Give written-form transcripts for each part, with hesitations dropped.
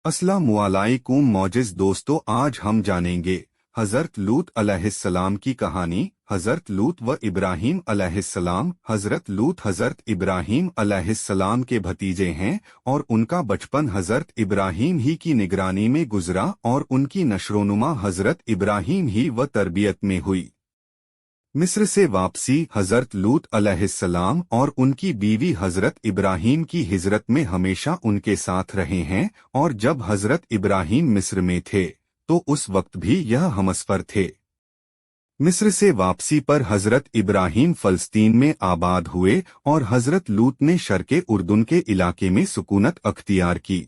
अस्सलामुअलैकुम मौजिज़ दोस्तों, आज हम जानेंगे हज़रत लूत अलैहिस्सलाम की कहानी। हज़रत लूत व इब्राहीम अलैहिस्सलाम। हज़रत लूत हज़रत इब्राहीम अलैहिस्सलाम के भतीजे हैं और उनका बचपन हज़रत इब्राहीम ही की निगरानी में गुजरा और उनकी नशरोनुमा हज़रत इब्राहीम ही व तरबियत में हुई। मिस्र से वापसी हज़रत लूत अलैहिस्सलाम और उनकी बीवी हज़रत इब्राहीम की हिजरत में हमेशा उनके साथ रहे हैं, और जब हज़रत इब्राहीम मिस्र में थे तो उस वक्त भी यह हमसफर थे। मिस्र से वापसी पर हज़रत इब्राहीम फ़लस्तीन में आबाद हुए और हज़रत लूत ने शर्क़े उर्दुन के इलाके में सुकूनत अख्तियार की।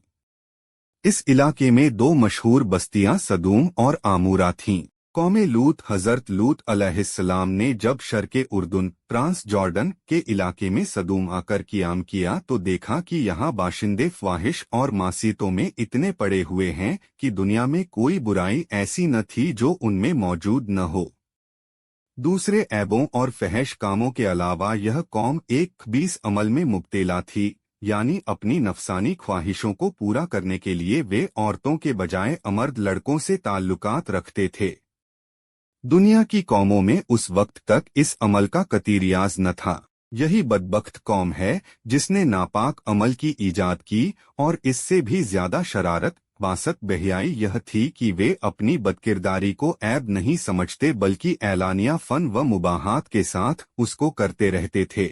इस इलाके में दो मशहूर बस्तियां सदूम और आमूरा थीं। कौमे लूत हज़रत लूत अलैहिस्सलाम ने जब शर्क़े उर्दुन ट्रांस जॉर्डन के इलाके में सदूम आकर क़ियाम किया तो देखा कि यहाँ बाशिंदे ख्वाहिश और मासीतों में इतने पड़े हुए हैं कि दुनिया में कोई बुराई ऐसी न थी जो उनमें मौजूद न हो। दूसरे ऐबों और फहश कामों के अलावा यह कौम एक खबीस अमल में मुब्तला थी, यानी अपनी नफसानी ख्वाहिशों को पूरा करने के लिए वे औरतों के बजाय अमर्द लड़कों से ताल्लुकात रखते थे। दुनिया की कौमों में उस वक्त तक इस अमल का कती रियाज न था। यही बदबख्त कौम है जिसने नापाक अमल की ईजाद की, और इससे भी ज्यादा शरारत वासत बेहयाई यह थी कि वे अपनी बदकिरदारी को ऐब नहीं समझते बल्कि ऐलानिया फन व मुबाहात के साथ उसको करते रहते थे।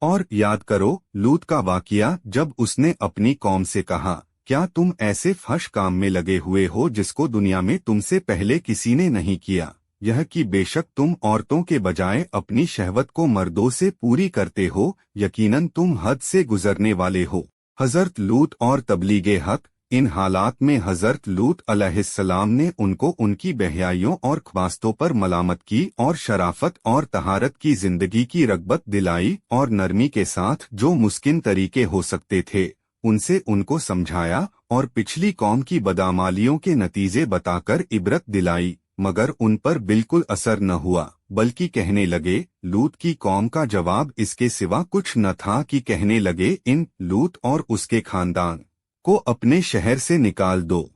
और याद करो लूत का वाक़िया जब उसने अपनी कौम से कहा, क्या तुम ऐसे फहश काम में लगे हुए हो जिसको दुनिया में तुमसे पहले किसी ने नहीं किया, यह कि बेशक तुम औरतों के बजाय अपनी शहवत को मर्दों से पूरी करते हो, यकीनन तुम हद से गुजरने वाले हो। हज़रत लूत और तबलीगे हक। इन हालात में हज़रत लूत अलैहिस्सलाम ने उनको उनकी बेहयाइयों और ख्वास्तों पर मलामत की और शराफत और तहारत की जिंदगी की रगबत दिलाई और नरमी के साथ जो मुस्किन तरीके हो सकते थे उनसे उनको समझाया और पिछली कौम की बदामालियों के नतीजे बताकर इबरत दिलाई, मगर उन पर बिल्कुल असर न हुआ, बल्कि कहने लगे। लूत की कौम का जवाब इसके सिवा कुछ न था कि कहने लगे, इन लूत और उसके खानदान को अपने शहर से निकाल दो,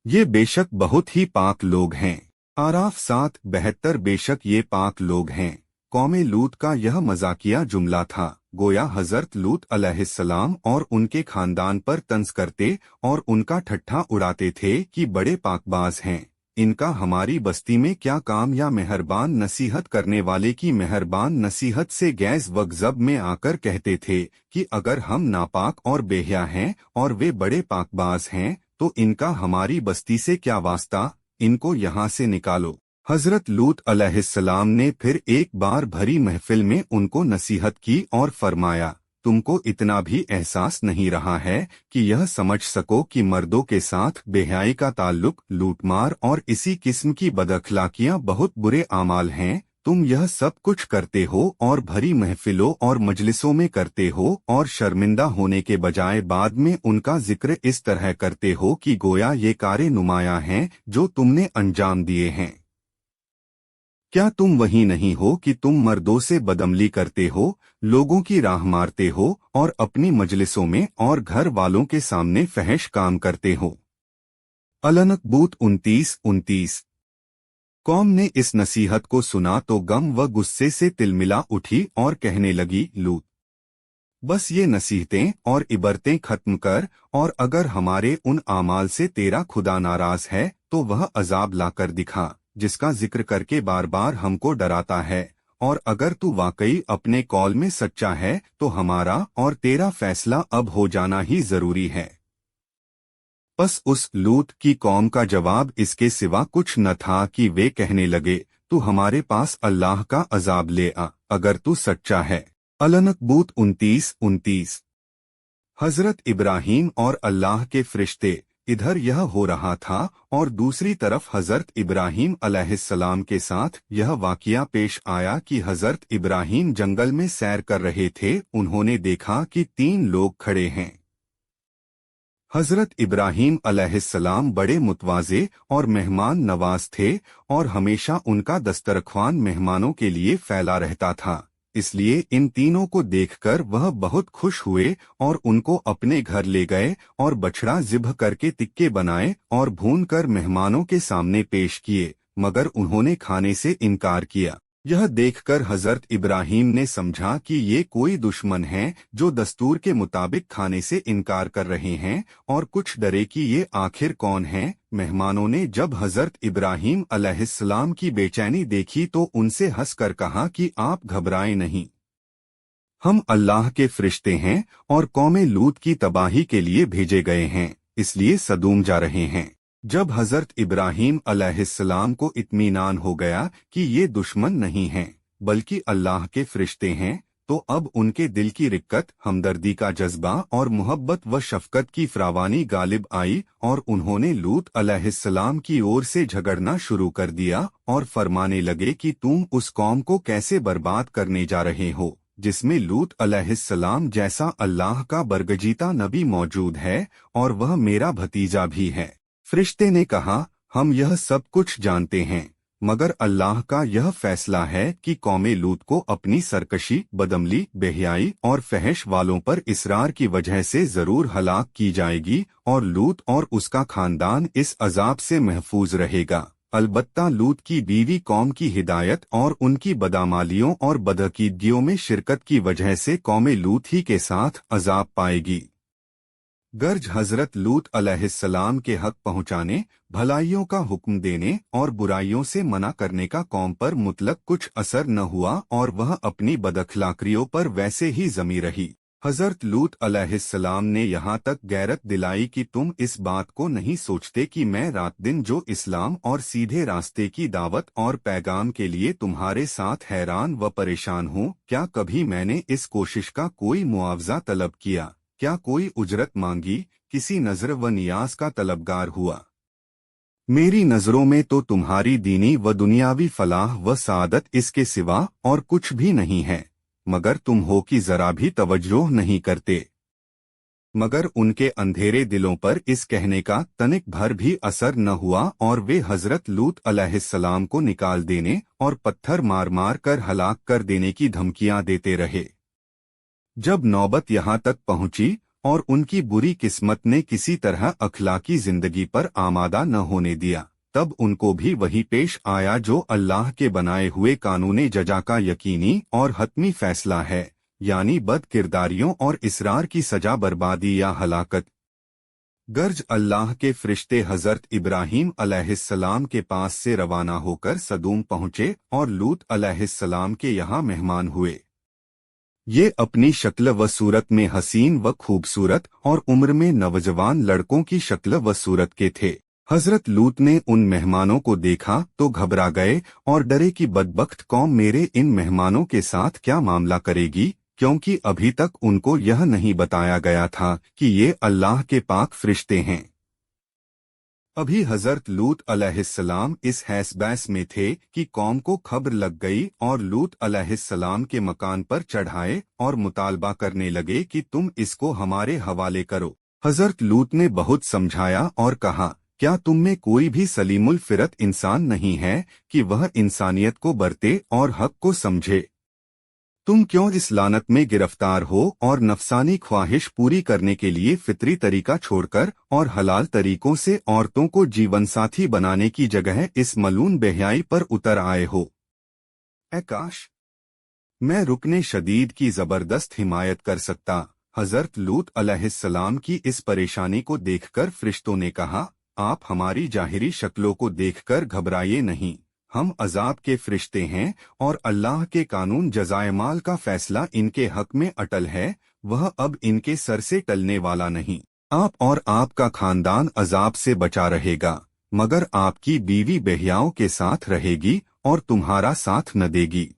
ये बेशक बहुत ही पाक लोग हैं। आराफ 7:72। बेशक ये पाक लोग हैं। कौमे लूत का यह मजाकिया जुमला था, गोया हज़रत लूत अलैहिस्सलाम और उनके खानदान पर तंज करते और उनका ठट्ठा उड़ाते थे कि बड़े पाकबाज हैं, इनका हमारी बस्ती में क्या काम, या मेहरबान नसीहत करने वाले की मेहरबान नसीहत से गैज़ व गज़ब में आकर कहते थे कि अगर हम नापाक और बेहया हैं और वे बड़े पाकबाज हैं तो इनका हमारी बस्ती से क्या वास्ता, इनको यहाँ से निकालो। हज़रत लूत अलैहिस्सलाम ने फिर एक बार भरी महफिल में उनको नसीहत की और फरमाया, तुमको इतना भी एहसास नहीं रहा है कि यह समझ सको कि मर्दों के साथ बेहयाई का ताल्लुक, लूटमार और इसी किस्म की बदअखलाकियां बहुत बुरे आमाल हैं। तुम यह सब कुछ करते हो और भरी महफिलों और मजलिसों में करते हो, और शर्मिंदा होने के बजाय बाद में उनका जिक्र इस तरह करते हो कि गोया ये कारे नुमाया हैं जो तुमने अंजाम दिए हैं। क्या तुम वही नहीं हो कि तुम मर्दों से बदअमली करते हो, लोगों की राह मारते हो और अपनी मजलिसों में और घर वालों के सामने फहश काम करते हो। अल-अनकबूत 29:29। कौम ने इस नसीहत को सुना तो गम व गुस्से से तिलमिला उठी और कहने लगी, लूत, बस ये नसीहतें और इबरतें खत्म कर, और अगर हमारे उन आमाल से तेरा खुदा नाराज है तो वह अजाब लाकर दिखा जिसका जिक्र करके बार बार हमको डराता है, और अगर तू वाकई अपने कौल में सच्चा है तो हमारा और तेरा फैसला अब हो जाना ही जरूरी है। बस उस लूत की कौम का जवाब इसके सिवा कुछ न था कि वे कहने लगे, तू हमारे पास अल्लाह का अजाब ले आ अगर तू सच्चा है। अल-अनकबूत 29:29। हज़रत इब्राहीम और अल्लाह के फरिश्ते। इधर यह हो रहा था और दूसरी तरफ हज़रत इब्राहीम अलैहिस्सलाम के साथ यह वाक़िया पेश आया कि हज़रत इब्राहीम जंगल में सैर कर रहे थे। उन्होंने देखा कि 3 लोग खड़े हैं। हज़रत इब्राहीम अलैहिस्सलाम बड़े मुतवाज़े और मेहमान नवाज थे और हमेशा उनका दस्तरख्वान मेहमानों के लिए फैला रहता था। इसलिए इन तीनों को देखकर वह बहुत खुश हुए और उनको अपने घर ले गए और बछड़ा ज़िब्ह करके तिक्के बनाए और भून कर मेहमानों के सामने पेश किए, मगर उन्होंने खाने से इनकार किया। यह देखकर हजरत इब्राहीम ने समझा कि ये कोई दुश्मन हैं जो दस्तूर के मुताबिक खाने से इनकार कर रहे हैं, और कुछ डरे कि ये आखिर कौन हैं। मेहमानों ने जब हजरत इब्राहीम अलैहिस्सलाम की बेचैनी देखी तो उनसे हंसकर कहा कि आप घबराएं नहीं, हम अल्लाह के फरिश्ते हैं और कौमे लूत की तबाही के लिए भेजे गए हैं, इसलिए सदूम जा रहे हैं। जब हजरत इब्राहीम अलैहिस्सलाम को इत्मीनान हो गया कि ये दुश्मन नहीं हैं बल्कि अल्लाह के फरिश्ते हैं, तो अब उनके दिल की रिक्कत, हमदर्दी का जज्बा और मोहब्बत व शफकत की फरावानी गालिब आई और उन्होंने लूत अलैहिस्सलाम की ओर से झगड़ना शुरू कर दिया और फरमाने लगे कि तुम उस कौम को कैसे बर्बाद करने जा रहे हो जिसमें लूत अलैहिस्सलाम जैसा अल्लाह का बरगजीता नबी मौजूद है, और वह मेरा भतीजा भी है। फरिश्ते ने कहा, हम यह सब कुछ जानते हैं, मगर अल्लाह का यह फैसला है कि कौमे लूत को अपनी सरकशी, बदअमली, बेहयाई और फहश वालों पर इसरार की वजह से जरूर हलाक की जाएगी और लूत और उसका खानदान इस अजाब से महफूज रहेगा। अलबत्ता लूत की बीवी कौम की हिदायत और उनकी बदामालियों और बदअकीदगियों में शिरकत की वजह से कौमे लूत ही के साथ अजाब पाएगी। गर्ज हजरत लूत अलैहिस्सलाम के हक पहुँचाने, भलाइयों का हुक्म देने और बुराइयों से मना करने का कौम पर मुतलक कुछ असर न हुआ और वह अपनी बदअखलाकियों पर वैसे ही जमी रही। हजरत लूत अलैहिस्सलाम ने यहाँ तक गैरत दिलाई कि तुम इस बात को नहीं सोचते कि मैं रात दिन जो इस्लाम और सीधे रास्ते की दावत और पैगाम के लिए तुम्हारे साथ हैरान व परेशान हूँ। क्या कभी मैंने इस कोशिश का कोई मुआवजा तलब किया? क्या कोई उजरत मांगी? किसी नजर व नियाज का तलबगार हुआ? मेरी नजरों में तो तुम्हारी दीनी व दुनियावी फलाह व सादत इसके सिवा और कुछ भी नहीं है, मगर तुम हो कि जरा भी तवज्जो नहीं करते। मगर उनके अंधेरे दिलों पर इस कहने का तनिक भर भी असर न हुआ और वे हजरत लूत अलैहिस्सलाम को निकाल देने और पत्थर मार मार कर हलाक कर देने की धमकियां देते रहे। जब नौबत यहाँ तक पहुंची और उनकी बुरी किस्मत ने किसी तरह अखलाकी जिंदगी पर आमादा न होने दिया, तब उनको भी वही पेश आया जो अल्लाह के बनाए हुए कानूने जजा का यकीनी और हतमी फैसला है, यानी बद किरदारियों और इसरार की सजा बर्बादी या हलाकत। गर्ज अल्लाह के फरिश्ते हजरत इब्राहीम अलैहिस्सलाम के पास से रवाना होकर सदूम पहुँचे और लूत अलैहिस्सलाम के यहाँ मेहमान हुए। ये अपनी शक्ल व सूरत में हसीन व खूबसूरत और उम्र में नौजवान लड़कों की शक्ल व सूरत के थे। हजरत लूत ने उन मेहमानों को देखा तो घबरा गए और डरे कि बदबख्त कौम मेरे इन मेहमानों के साथ क्या मामला करेगी, क्योंकि अभी तक उनको यह नहीं बताया गया था कि ये अल्लाह के पाक फरिश्ते हैं। अभी हजरत लूत अलैहिस्सलाम इस हैस-बैस में थे कि कौम को खबर लग गई और लूत अलैहिस्सलाम के मकान पर चढ़ाए और मुतालबा करने लगे कि तुम इसको हमारे हवाले करो। हजरत लूत ने बहुत समझाया और कहा, क्या तुम में कोई भी सलीमुल फिरत इंसान नहीं है कि वह इंसानियत को बरते और हक को समझे? तुम क्यों इस लानत में गिरफ्तार हो और नफसानी ख्वाहिश पूरी करने के लिए फितरी तरीका छोड़कर और हलाल तरीकों से औरतों को जीवन साथी बनाने की जगह इस मलून बेहयाई पर उतर आए हो? ऐ काश मैं रुकने शदीद की जबरदस्त हिमायत कर सकता। हजरत लूत अलैहिस्सलाम की इस परेशानी को देखकर फरिश्तों ने कहा, आप हमारी जाहिरी शक्लों को देखकर घबराइए नहीं, हम अजाब के फरिश्ते हैं और अल्लाह के कानून जज़ाए-माल का फैसला इनके हक में अटल है, वह अब इनके सर से टलने वाला नहीं। आप और आपका खानदान अजाब से बचा रहेगा, मगर आपकी बीवी बेहयाओं के साथ रहेगी और तुम्हारा साथ न देगी।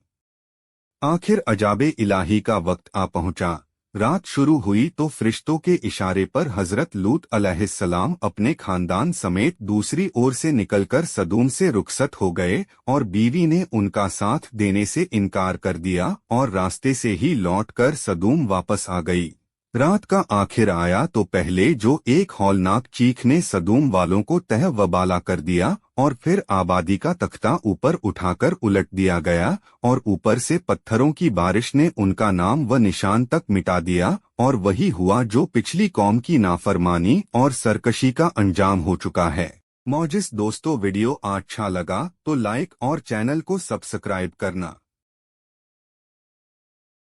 आखिर अजाबे इलाही का वक्त आ पहुंचा। रात शुरू हुई तो फरिश्तों के इशारे पर हजरत लूत अलैहिस्सलाम अपने खानदान समेत दूसरी ओर से निकलकर सदूम से रुखसत हो गए और बीवी ने उनका साथ देने से इनकार कर दिया और रास्ते से ही लौटकर सदूम वापस आ गई। रात का आखिर आया तो पहले जो एक हौलनाक चीख ने सदूम वालों को तह वबाला कर दिया, और फिर आबादी का तख्ता ऊपर उठाकर उलट दिया गया, और ऊपर से पत्थरों की बारिश ने उनका नाम व निशान तक मिटा दिया, और वही हुआ जो पिछली कौम की नाफरमानी और सरकशी का अंजाम हो चुका है। मौजिस दोस्तों, वीडियो अच्छा लगा तो लाइक और चैनल को सब्सक्राइब करना।